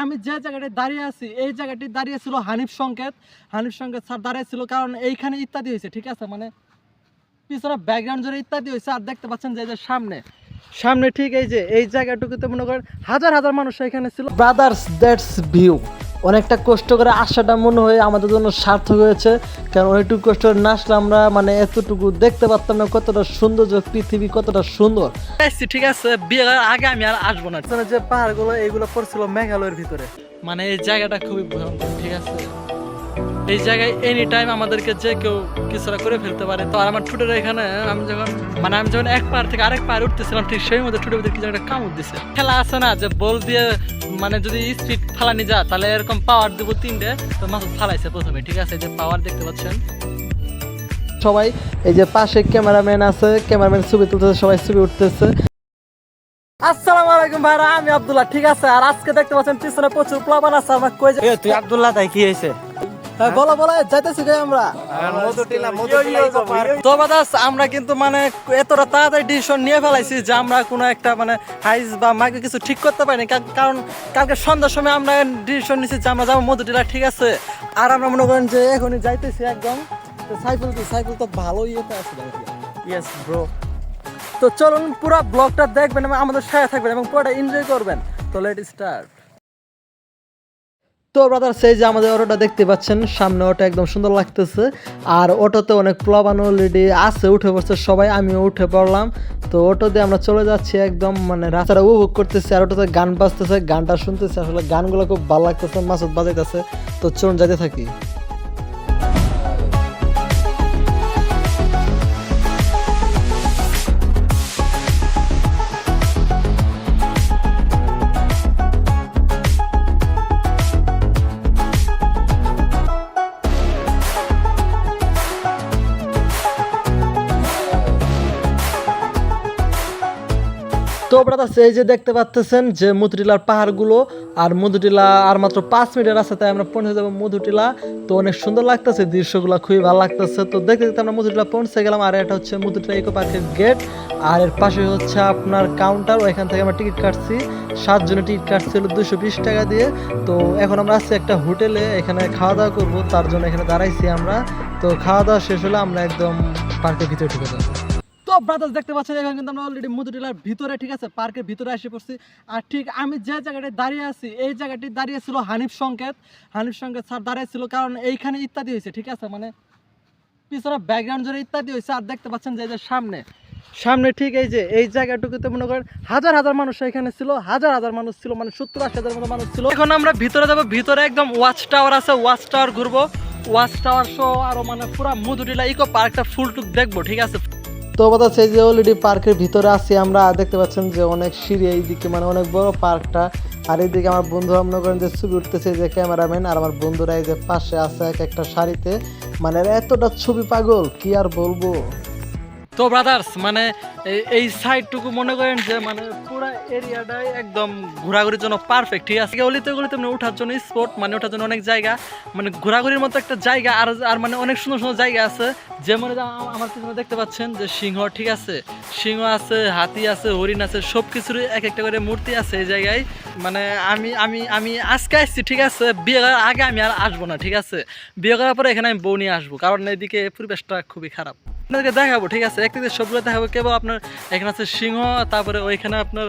আমি যে জায়গাটায় দাঁড়িয়ে আছি এই জায়গাটি দাঁড়িয়ে ছিল হানিফ সংকেত স্যার দাঁড়িয়ে ছিল, কারণ এইখানে ইত্যাদি হয়েছে, ঠিক আছে, মানে পিছনে ব্যাকগ্রাউন্ড জুড়ে ইত্যাদি হয়েছে। আর দেখতে পাচ্ছেন যে সামনে সামনে ঠিক এই যে এই জায়গাটুকুতে মনে করেন হাজার হাজার মানুষ এখানে ছিল। Brothers, that's view. অনেকটা কষ্ট করে আসাটা মনে হয় আমাদের জন্য সার্থক হয়েছে, কারণ অনেকটুকু কষ্ট করে না আসলে আমরা মানে এতটুকু দেখতে পারতাম না কতটা সুন্দর, পৃথিবী কতটা সুন্দর। ঠিক আছে, বিয়ের আগে আমি আর আসবো না। যে পাহাড়গুলো এইগুলো পড়ছিল মেঘালয়ের ভিতরে, মানে এই জায়গাটা খুবই ভয়ঙ্কর, ঠিক আছে। এই জায়গায় এনি টাইম আমাদেরকে যে কেউ কিছুটা করে ফেলতে পারে। তো আর আমার ঠুটের এখানে আমি যখন এক পাহাড় থেকে আরেক পাহাড় উঠতেছিলাম, ঠিক সেই মধ্যে ঠুটের ভিতরে কিছু একটা কামড় দিছে। খেলা আছে না যে বল দিয়ে মানে যদি স্পিড ফালানি যা তাহলে এরকম পাওয়ার দেবো 3টে, তো মাসুদ ফালাইছে প্রথমে, ঠিক আছে। যে পাওয়ার দেখতে পাচ্ছেন সবাই, এই যে পাশে ক্যামেরাম্যান আছে, ক্যামেরাম্যান ছবি তুলতেছে, সবাই ছবি উঠতেছে। আসসালামু আলাইকুম ভাইরা, আমি আব্দুল্লাহ, ঠিক আছে। আর আজকে দেখতে পাচ্ছেন পিছনে প্রচুর প্লাবন আছে। আমার কই তুই আব্দুল্লাহ, তাই কি হয়েছে? বলা যাইতেছি আমরা। তো বাদাস আমরা কিন্তু মানে এতটা তাড়াতাড়ি ডিসিশন নিয়ে ফেলাইছি যে আমরা কোনো একটা মানে হাইস বা মাইকে কিছু ঠিক করতে পারিনি, কারণ কালকে সন্ধ্যার সময় আমরা ডিসিশন নিয়েছি যে আমরা যাবো মধুটিলা, ঠিক আছে। আর আমরা মনে করেন যে এখনই যাইতেছি একদম। সাইকেল তো ভালোই ইয়েতে আছে। Yes bro. তো চলুন পুরো ব্লগটা দেখবেন এবং আমাদের সাথে থাকবেন এবং পুরোটা এনজয় করবেন। তো লেট স্টার্ট। তো ব্রাদার, সেই যে আমাদের অটোটা দেখতে পাচ্ছেন সামনে, অটো একদম সুন্দর লাগতেছে। আর অটোতে অনেক প্লাবান অলরেডি আছে, উঠে পড়ছে সবাই, আমিও উঠে পড়লাম। তো অটো দিয়ে আমরা চলে যাচ্ছি একদম, মানে রাস্তাটা উপভোগ করতেছি। আর অটোতে গান বাজতেছে, গানটা শুনতেছি, আসলে গানগুলো খুব ভালো লাগতেছে, মাসুদ বাজাইতেছে। তো চলুন যাইতে থাকি। তো ব্রাদার, এই যে দেখতে পাচ্ছেন যে মধুটিলার পাহাড়গুলো, আর মধুটিলা আর মাত্র 5 মিনিটের রাস্তা, তাই আমরা পৌঁছে যাবো মধুটিলা। তো অনেক সুন্দর লাগতেছে দৃশ্যগুলো, খুবই ভালো লাগতেছে। তো দেখতে দেখতে আমরা মধুটিলা পৌঁছে গেলাম। আর এটা হচ্ছে মধুটিলা ইকো পার্কের গেট, আর এর পাশে হচ্ছে আপনার কাউন্টার। ওইখান থেকে আমরা টিকিট কাটছি, 7 জনের টিকিট কাটছিল 220 টাকা দিয়ে। তো এখন আমরা আসছি একটা হোটেলে, এখানে খাওয়া দাওয়া করবো, তার জন্য এখানে দাঁড়াইছি আমরা। তো খাওয়া দাওয়া শেষ হলে আমরা একদম পার্কের ভিতরে ঢুকে যাবো। তো ব্রাদার্স দেখতে পাচ্ছেন এখানে কিন্তু আমরা অলরেডি মধুটিলার ভিতরে, ঠিক আছে, পার্কের ভিতরে এসে পড়ছি। আর ঠিক আমি যে জায়গাটায় দাঁড়িয়ে আছি এই জায়গাটি দাঁড়িয়ে ছিল হানিফ সংকেত স্যার দাঁড়িয়ে ছিল, কারণ এইখানে ইত্যাদি হয়েছে, ঠিক আছে, মানে পিছনে ব্যাকগ্রাউন্ড জুড়ে ইত্যাদি হয়েছে। আর দেখতে পাচ্ছেন যে সামনে ঠিক এই যে এই জায়গাটুকুতে মনে করেন হাজার হাজার মানুষ এখানে ছিল, হাজার হাজার মানুষ ছিল, মানে 70-80 মতো মানুষ ছিল। এখন আমরা ভিতরে যাবো, ভিতরে একদম ওয়াচ টাওয়ার আছে, ওয়াচ টাওয়ার ঘুরবো, ওয়াচ টাওয়ার সহ আরো মানে পুরো মধুটিলা ইকো পার্কটা ফুল টুক দেখবো, ঠিক আছে। তো কথা সেই যে অলরেডি পার্কের ভিতরে আছি আমরা, দেখতে পাচ্ছেন যে অনেক সিঁড়ি, এইদিকে মানে অনেক বড় পার্কটা। আর এইদিকে আমার বন্ধু মনে করেন যে ছবি উঠতেছে, যে ক্যামেরাম্যান। আর আমার বন্ধুরা এই যে পাশে আছে এক একটা সারিতে, মানে এতটা ছবি পাগল কি আর বলবো। তো ব্রাদার্স মানে এই সাইডটুকু মনে করেন যে মানে পুরো এরিয়াটাই একদম ঘোরাঘুরির জন্য পারফেক্ট, ঠিক আছে। গলিতে মানে ওঠার জন্য স্পট, মানে ওঠার জন্য অনেক জায়গা, মানে ঘোরাঘুরির মতো একটা জায়গা। আর মানে অনেক সুন্দর সুন্দর জায়গা আছে, যেমন আমার পিছনে দেখতে পাচ্ছেন যে সিংহ, ঠিক আছে, সিংহ আছে, হাতি আছে, হরিণ আছে, সব কিছুর এক একটা করে মূর্তি আছে এই জায়গায়। মানে আমি আজকে আসছি, ঠিক আছে। বিয়ে করার আগে আমি আর আসবো না, ঠিক আছে। বিয়ে করার পরে এখানে আমি বউ নিয়ে আসবো, কারণ এদিকে পরিবেশটা খুবই খারাপ। আপনাদেরকে দেখাবো, ঠিক আছে, একদিকে সবগুলো দেখাবো। কেবল আপনার এখানে আছে সিংহ, তারপরে ওইখানে আপনার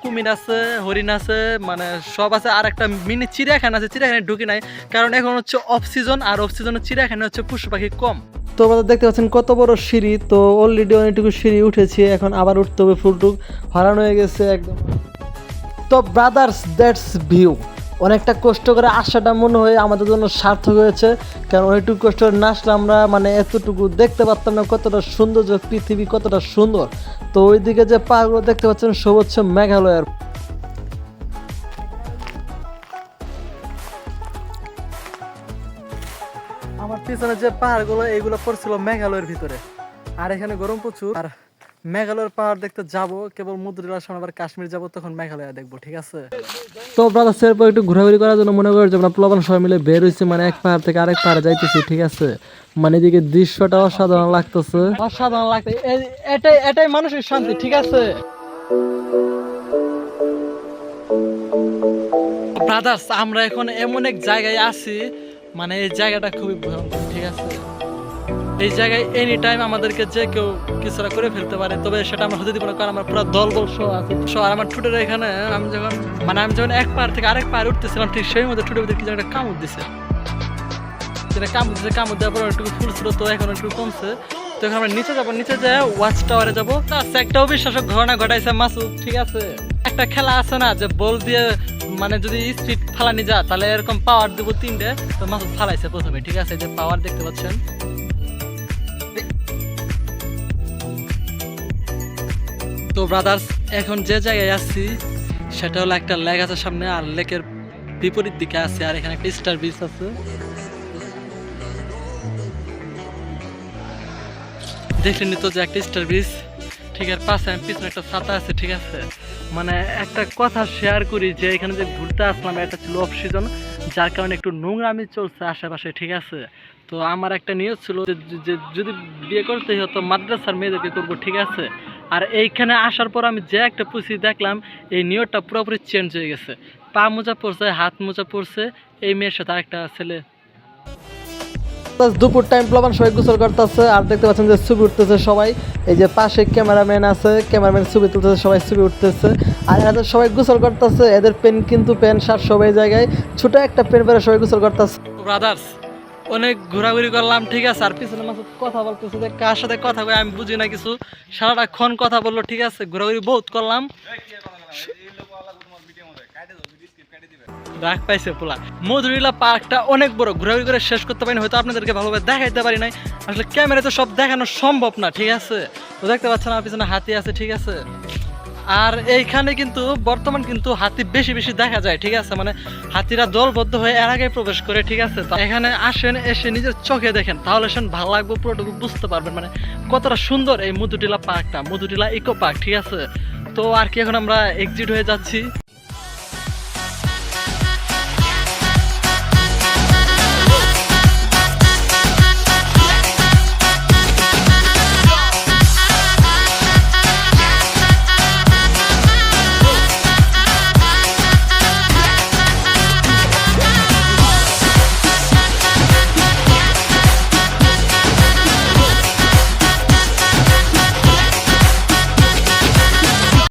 কুমির আছে, হরিণ আছে, মানে সব আছে। আর একটা মিনি চিড়িয়াখানা আছে, চিড়িয়াখানায় ঢুকি নাই, কারণ এখন হচ্ছে অফ সিজন, আর অফ সিজনের চিড়িয়াখানা হচ্ছে পশু পাখি কম। তো আমাদের দেখতে পাচ্ছেন কত বড় সিঁড়ি। তো অলরেডি অনেকটুকু সিঁড়ি উঠেছি, এখন আবার উঠতে হবে, ফুলটুক হারানো হয়ে গেছে একদম। তো ব্রাদার্স, দ্যাটস ভিউ। অনেকটা কষ্ট করে আসাটা মনে হয় আমাদের জন্য সার্থক হয়েছে, কারণ অনেকটুকু কষ্ট করে না আসলে আমরা মানে এতটুকু দেখতে পারতাম না কতটা সুন্দর, পৃথিবী কতটা সুন্দর। তো ওইদিকে যে পাহাড়গুলো দেখতে পাচ্ছেন সব হচ্ছে মেঘালয়ের। আমার পিছনে যে পাহাড়গুলো এইগুলো পড়ছিল মেঘালয়ের ভিতরে, আর এখানে গরম প্রচুর। আর মেঘালয়ের পাহাড় দেখতে যাব কেবল মধুটিলার সামনে, আবার কাশ্মীর যাব, তখন মেঘালয় দেখবো, ঠিক আছে। তো ব্রাদার্স এরপর একটু ঘোরাঘুরি করার জন্য মনে করি যে আমরা প্লাবন সবাই মিলে বের হয়েছি, মানে এক পাহাড় থেকে আরেক পাহাড়ে যাইতেছি, ঠিক আছে। মানে এদিকে দৃশ্যটা অসাধারণ লাগতেছে, অসাধারণ লাগতেছে। এটাই মানুষের শান্তি, ঠিক আছে। ব্রাদার্স আমরা এখন এমন এক জায়গায় আছি, মানে এই জায়গাটা খুবই ভয়ঙ্কর, ঠিক আছে? এই জায়গায় এনি টাইম আমাদেরকে যে কেউ কিছুটা করে ফেলতে পারে, তবে সেটা আমরা হতে দিব না, কারণ আমার পুরো দলবল সহ আছে। আর আমার ঠোঁটের এখানে আমি যখন এক পাহাড় থেকে আরেক পাহাড় উঠতেছিলাম, ঠিক সেই মধ্যে ঠোঁটের ভিতরে কিছু একটা কামড় দিছে। যেটা কামড় দেওয়ার পর একটু ফুলছিল, তো এখন একটু কমছে। তো এখন আমরা নিচে যাবো, নিচে যেয়ে ওয়াচ টাওয়ারে যাবো। একটা অবিশ্বাসক ঘটনা ঘটাইছে মাসুদ, ঠিক আছে? একটা খেলা আছে না যে বল দিয়ে মানে যদি স্পিড ফালানি যা, তাহলে এরকম পাওয়ার দিব 3টে। তো মাসুদ ফালাইছে প্রথমে, ঠিক আছে? যে পাওয়ার দেখতে পাচ্ছেন। তো ব্রাদার্স এখন যে জায়গায় আছি সেটা হলো একটা লেক আছে সামনে, আর লেকের বিপরীত দিকে আছে, আর এখানে একটা স্টার বিচ আছে। দেখলেন তো যে একটা স্টার বিচ, ঠিক আছে? পাশে পিছনে একটা ছাতা আছে, ঠিক আছে? মানে একটা কথা শেয়ার করি যে এখানে যে ঘুরতে আসলাম, এটা ছিল অফ সিজন, যার কারণে একটু নোংরামি চলছে আশেপাশে, ঠিক আছে? তো আমার একটা নিয়ত ছিল যে যদি বিয়ে করতে হতো মাদ্রাসার মেয়েদেরকে করবো, ঠিক আছে? আর এইখানে আসার পর আমি যে একটা পরিস্থিতি দেখলাম, এই নিয়তটা পুরোপুরি চেঞ্জ হয়ে গেছে। পা মোজা পড়ছে, হাত মোজা পড়ছে এই মেয়ের সাথে আরেকটা ছেলে। দুপুর টাইম প্লাবন সবাই গোসল করতেছে, আর দেখতে পাচ্ছেন যে ছবি উঠতেছে সবাই। এই যে পাশে ক্যামেরাম্যান আছে, ক্যামেরাম্যান ছবি তুলতেছে, সবাই ছবি উঠতেছে। আর এদের সবাই গোসল করতেছে, এদের কিন্তু প্যান্ট শার্ট সবাই জায়গায়, ছোট একটা প্যান্ট পরে সবাই গোসল করতেছে। ব্রাদার্স অনেক ঘোরাঘুরি করলাম, ঠিক আছে? আর পিছনে মাসুদ কথা বলতেছে, যে কার সাথে কথা কই আমি বুঝি না কিছু, সারাটাক্ষণ কথা বললো, ঠিক আছে? ঘোরাঘুরি বহুত করলাম, রাগ পাইছে পোলা। মধুরিলা পার্কটা অনেক বড়, ঘোরাঘুরি করে শেষ করতে পারিনি, হয়তো আপনাদেরকে ভালোভাবে দেখাইতে পারি নাই। আসলে ক্যামেরাতে সব দেখানো সম্ভব না, ঠিক আছে? তো দেখতে পাচ্ছেন আমার পিছনে হাতি আছে, ঠিক আছে? আর এইখানে কিন্তু বর্তমান কিন্তু হাতি বেশি বেশি দেখা যায়, ঠিক আছে? মানে হাতিরা দলবদ্ধ হয়ে এর আগে প্রবেশ করে, ঠিক আছে? তো এখানে আসেন, এসে নিজের চোখে দেখেন, তাহলে ভালো লাগবে, পুরোটুকু বুঝতে পারবেন মানে কতটা সুন্দর এই মধুটিলা পার্কটা, মধুটিলা ইকো পার্ক, ঠিক আছে? তো আর কি এখন আমরা এক্সিট হয়ে যাচ্ছি।